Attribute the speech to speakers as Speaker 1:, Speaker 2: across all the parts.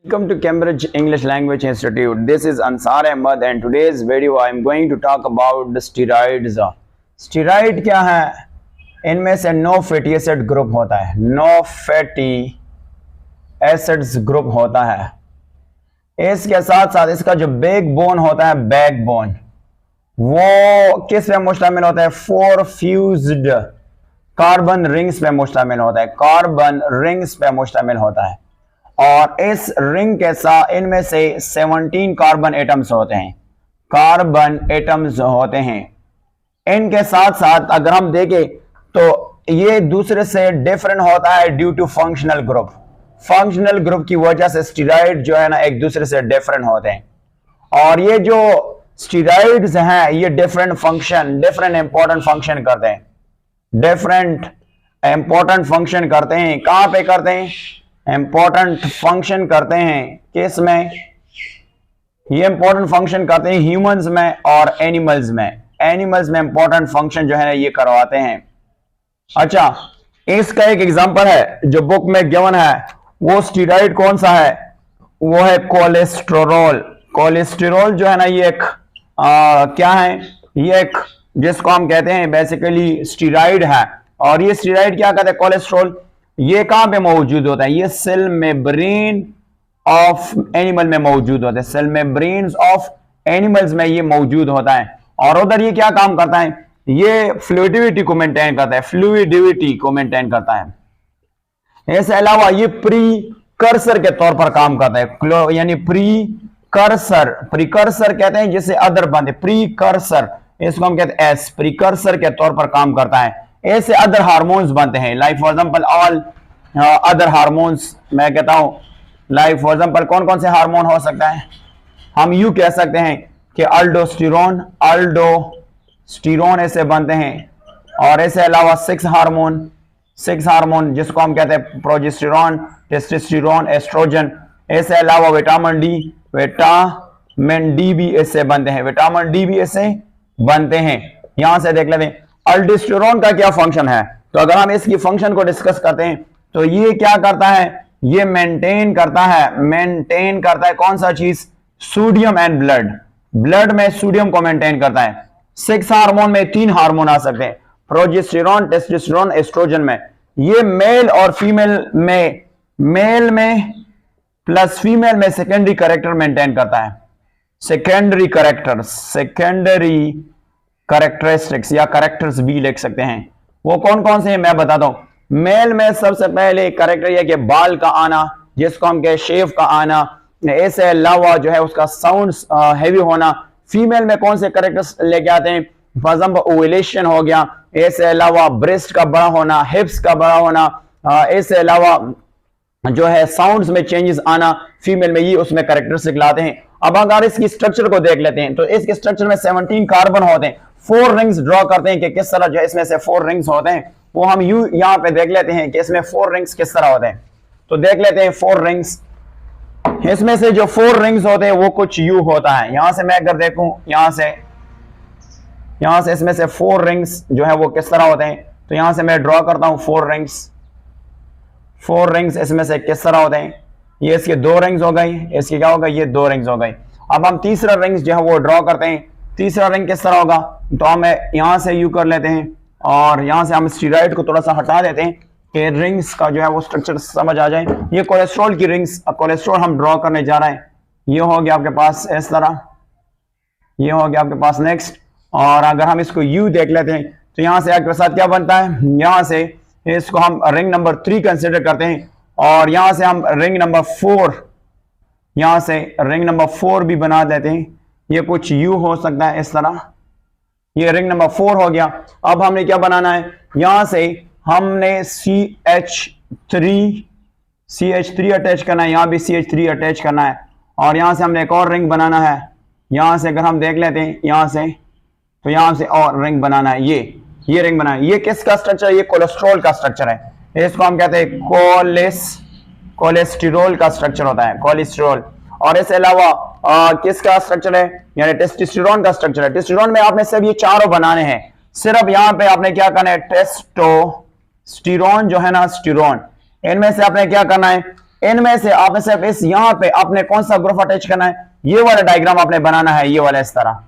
Speaker 1: Welcome to Cambridge English Language Institute. This is Ansar Ahmed and today's video I am going to talk about the steroids. Steroid क्या है? इनमें से no fatty acid group होता है, no fatty acids group होता है। इसके साथ साथ इसका जो बैक बोन होता है, बैक बोन, वो किस पे मुश्तमिल होता है? 4 फ्यूज्ड कार्बन रिंग्स पे मुश्तमिल होता है, कार्बन रिंग्स पे मुश्तमिल होता है। और इस रिंग के साथ इनमें से 17 कार्बन एटम्स होते हैं, कार्बन एटम्स होते हैं। इनके साथ साथ अगर हम देखें तो ये दूसरे से डिफरेंट होता है due to functional group. Functional group की वजह से स्टेरॉइड जो है ना एक दूसरे से डिफरेंट होते हैं। और ये जो स्टेरॉइड्स हैं ये डिफरेंट इंपॉर्टेंट फंक्शन करते हैं, डिफरेंट इंपॉर्टेंट फंक्शन करते हैं। कहां पे करते हैं? इंपॉर्टेंट फंक्शन करते हैं किस में? ये इंपॉर्टेंट फंक्शन करते हैं ह्यूमंस में और एनिमल्स में। एनिमल्स में इंपॉर्टेंट फंक्शन जो है ये करवाते हैं। अच्छा, इसका एक एग्जांपल है जो बुक में गिवन है, वो स्टेरॉइड कौन सा है? वो है कोलेस्टेरोल। कोलेस्टेरोल जो है ना ये एक क्या है? ये एक जिसको हम कहते हैं बेसिकली स्टेरॉइड है। और ये स्टेरॉइड क्या कहते हैं? कोलेस्ट्रॉल। ये कहां पे मौजूद होता है? ये सेल मेम्ब्रेन ऑफ एनिमल में मौजूद होता है, सेल मेम्ब्रेन ऑफ एनिमल्स में ये मौजूद होता है। और उधर ये क्या काम करता है? ये फ्लूइडिटी को मेंटेन करता है, फ्लूइडिटी को मेंटेन करता है। इसके अलावा ये प्रीकर्सर के तौर पर काम करता है, यानी प्रीकर्सर कहते हैं जिसे अदर बनते, प्रीकर्सर इसको हम कहते हैं एस, प्रीकर्सर के तौर पर काम करता है। ऐसे अदर हार्मोन्स बनते हैं, like for example all other hormones. मैं कहता हूं लाइक फॉर एग्जांपल कौन कौन से हार्मोन हो सकता है? हम यू कह सकते हैं कि अल्डोस्टेरोन ऐसे बनते हैं। और इसके अलावा 6 हार्मोन जिसको हम कहते हैं प्रोजेस्टेरोन, टेस्टोस्टेरोन, एस्ट्रोजन। इसके अलावा विटामिन डी भी ऐसे बनते हैं, विटामिन डी भी ऐसे बनते हैं। यहां से देख लेते हैं अल्डोस्टेरोन का क्या फंक्शन है। तो अगर हम इसकी फंक्शन को डिस्कस करते हैं तो ये क्या करता है? ये मेंटेन करता है कौन सा चीज? सोडियम एंड ब्लड में सोडियम को मेंटेन करता है। 6 हार्मोन में 3 हार्मोन आ सकते हैं, प्रोजेस्टेरोन, टेस्टोस्टेरोन, एस्ट्रोजन में। ये मेल और फीमेल में, मेल में प्लस फीमेल में सेकेंडरी कैरेक्टर मेंटेन करता है, सेकेंडरी कैरेक्टरिस्टिक्स या कैरेक्टर्स भी लिख सकते हैं। वो कौन कौन से हैं मैं बताता हूं। मेल में सबसे पहले कैरेक्टर यह कि बाल का आना, जिसको हम कहें शेव का आना। इसके अलावा जो है उसका साउंड हैवी होना। फीमेल में कौन से कैरेक्टर्स लेके आते हैं? फॉर एग्जांपल ओवुलेशन हो गया। इसके अलावा ब्रेस्ट का बड़ा होना, हिप्स का बड़ा होना। इसके अलावा जो है साउंड्स में चेंजेस आना फीमेल में, ये उसमें कैरेक्टरिस्टिक लाते हैं। अब अगर इसकी स्ट्रक्चर को देख लेते हैं तो इसके स्ट्रक्चर में 17 कार्बन होते हैं। 4 रिंग्स ड्रॉ करते हैं कि किस तरह जो इसमें से 4 रिंग्स होते हैं, वो हम यू यहां पे देख लेते हैं कि इसमें 4 रिंग्स किस तरह होते हैं। तो देख लेते हैं 4 रिंग्स। इसमें से जो 4 रिंग्स होते हैं वो कुछ यू होता है। यहां से मैं अगर देखूं, यहां से इसमें से 4 रिंग्स जो है वो किस तरह होते हैं। तो यहां से मैं ड्रॉ करता हूं 4 रिंग्स इसमें से किस तरह होते हैं। ये इसके 2 रिंग्स हो गई, इसकी क्या होगा? ये 2 रिंग्स हो गई। अब हम तीसरा रिंग्स जो है वो ड्रॉ करते हैं। तीसरा रिंग किस तरह होगा? तो हम यहां से यू कर लेते हैं और यहां से हम स्टेरॉइड को थोड़ा सा हटा देते हैं कि रिंग्स का जो है वो स्ट्रक्चर समझ आ जाए। ये कोलेस्ट्रॉल की रिंग्स, कोलेस्ट्रॉल हम ड्रॉ करने जा रहे हैं। ये हो गया आपके पास इस तरह, ये हो गया आपके पास नेक्स्ट। और अगर हम इसको यू देख लेते हैं तो यहां से आपके साथ क्या बनता है? यहां से इसको हम रिंग नंबर 3 कंसिडर करते हैं। और यहां से हम रिंग नंबर 4 भी बना देते हैं। ये कुछ यू हो सकता है इस तरह, ये रिंग नंबर 4 हो गया। अब हमने क्या बनाना है? यहां से हमने CH3 अटैच करना है, यहां भी CH3 अटैच करना है। और यहां से हमने एक और रिंग बनाना है। यहां से अगर हम देख लेते हैं यहां से, तो यहां से और रिंग बनाना है, ये रिंग बनाना है। ये किसका स्ट्रक्चर है? ये कोलेस्ट्रॉल का स्ट्रक्चर है। इसको हम कहते हैं कोलेस्टेरोल का स्ट्रक्चर होता है, कोलेस्टेरोल। और इसके अलावा किसका स्ट्रक्चर है? यानी टेस्टोस्टेरोन का स्ट्रक्चर है। टेस्टोस्टेरोन में आपने सिर्फ ये चारों बनाने हैं। सिर्फ यहां पे आपने क्या करना है? टेस्टोस्टेरोन जो है ना, स्टेरोन, इनमें से आपने क्या करना है? इनमें से आपने सिर्फ इस यहां पे आपने कौन सा ग्रुप अटैच करना है, ये वाला डायग्राम आपने बनाना है, ये वाला इस तरह,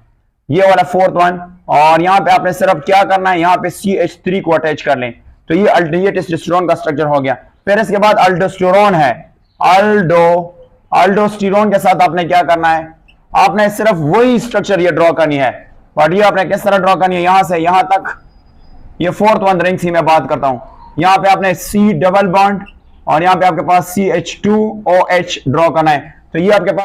Speaker 1: ये वाला फोर्थ वन, और यहां पे आपने सिर्फ क्या करना है, यहां पे CH3 को अटैच कर लें, तो ये टेस्टोस्टेरोन का स्ट्रक्चर हो गया। फिर इसके बाद अल्डोस्टेरोन है, अल्डोस्टेरोन के साथ आपने क्या करना है, आपने सिर्फ वही स्ट्रक्चर ये ड्रॉ करनी है, बट ये आपने किस तरह ड्रॉ करनी है, यहां से यहां तक, ये फोर्थ वन रिंग सी मैं बात करता हूं, यहां पे आपने C डबल बॉन्ड और यहां पे आपके पास CH2OH ड्रॉ करना है, तो ये आपके पास